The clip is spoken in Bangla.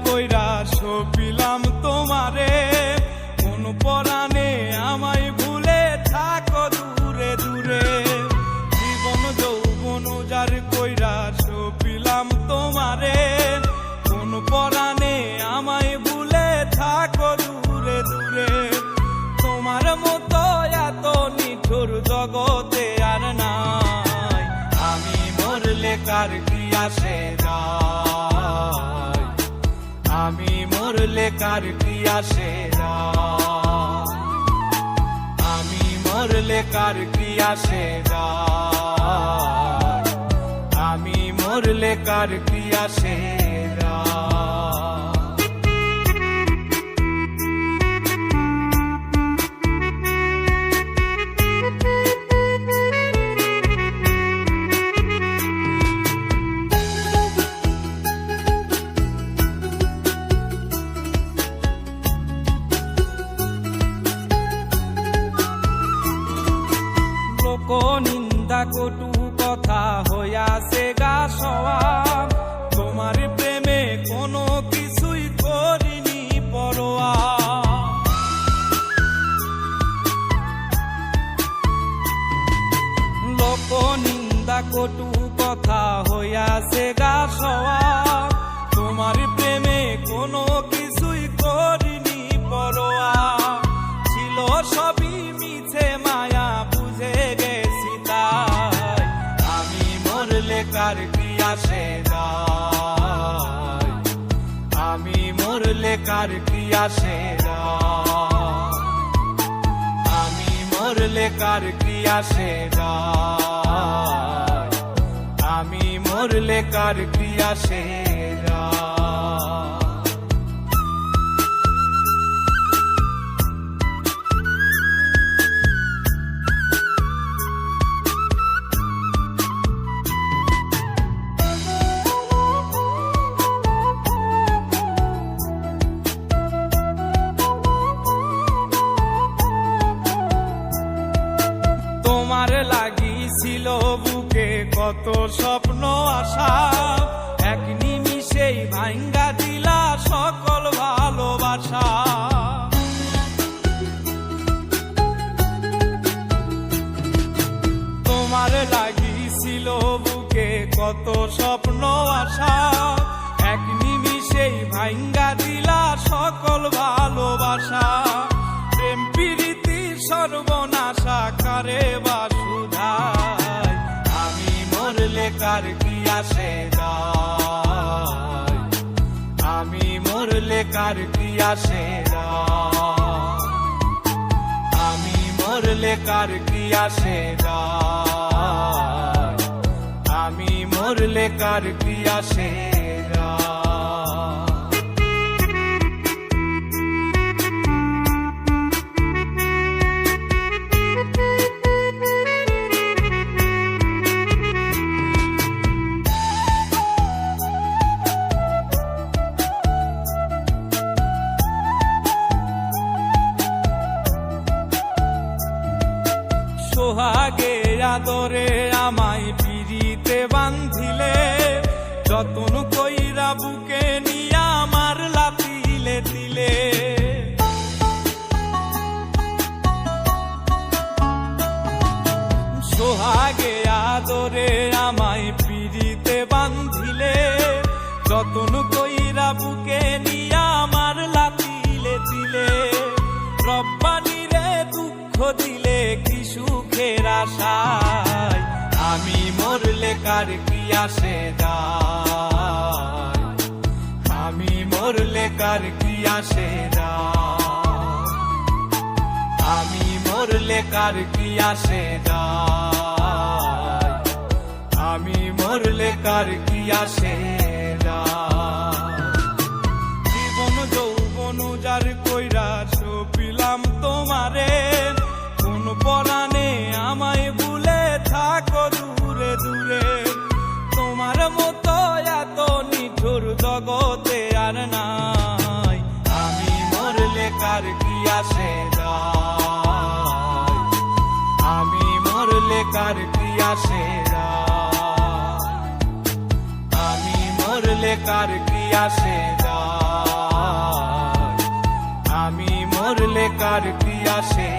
কইরা সপিলাম তোমারে, কোন পরাণে আমায় ভুলে থাকো দূরে দূরে। জীবন যৌবন উজার কইরা সপিলাম তোমারে, কোন পরাণে আমায় ভুলে থাকো দূরে দূরে। তোমার মতো এত নিঠুর জগতে আর নাই, আমি মরলে কার কি আসে যায়, আমি মরলে কার কি আসে যায়, আমি মরলে কার কি আসে যায়, আমি মরলে কার কি আসে যায়। নিন্দা কটু কথা হইয়াছে গা সওয়া, তোমার প্রেমে কোনো কিছুই করিনি পরোয়া। লোক নিন্দা কটু কথা হইয়াছে গা সওয়া, তোমার প্রেমে কোনো কিছুই করিনি পরোয়া। ছিল সবই মিছে মায়া বুঝে গেছি তাই, আমি মরলে কার কি আসে যায়, আমি মরলে কার কি আসে যায়, আমি মরলে কার কি আসে যায়, আমি মরলে কার কি আসে যায়। তোমার লাগিছিল বুকে কত স্বপ্ন আশা, এক নিমিষেই ভাঙ্গা দিলা সকল ভালোবাসা। তোমার লাগিছিল বুকে কত স্বপ্ন আশা, এক নিমিষেই ভাঙ্গা দিলা সকল ভালোবাসা। প্রেম প্রীতি সর্বনাশা কারে বা সুধায়, আমি মরলে কার কি আসে যায়, আমি মরলে কার কি আসে যায়, আমি মরলে কার কি আসে যায়, আমি মরলে কার কি আসে যায়। সোহাগে আদরে আমায় পিরিতে বান্ধিলে, যতন কইরা বুকে নিয়া আমার লাতিলে দিলে। সোহাগে আদরে আমায় পিরিতে বান্ধিলে, যতন কইরা বুকে নিয়া আমার লাতিলে দিলে। রব্বানি রে দুঃখ দিলে কি সুখের আশায়, আমি মরলে কার কি আসে যায়, আমি মরলে কার কি আসে যায়, আমি মরলে কার কি আসে যায়, আমি মরলে কার কি আসে যায়। জীবন যৌবন উজার কইরা সপিলাম তোমারে, কোন পরাণে আমায় ভুলে থাকো দূরে দূরে। তোমার মতো এত নিঠুর জগতে আর নাই, আমি মরলে কার কি আসে যায়, আমি মরলে কার কি আসে যায়, আমি মরলে মরলে কার কি আসে যায়, আমি মরলে কার কি আসে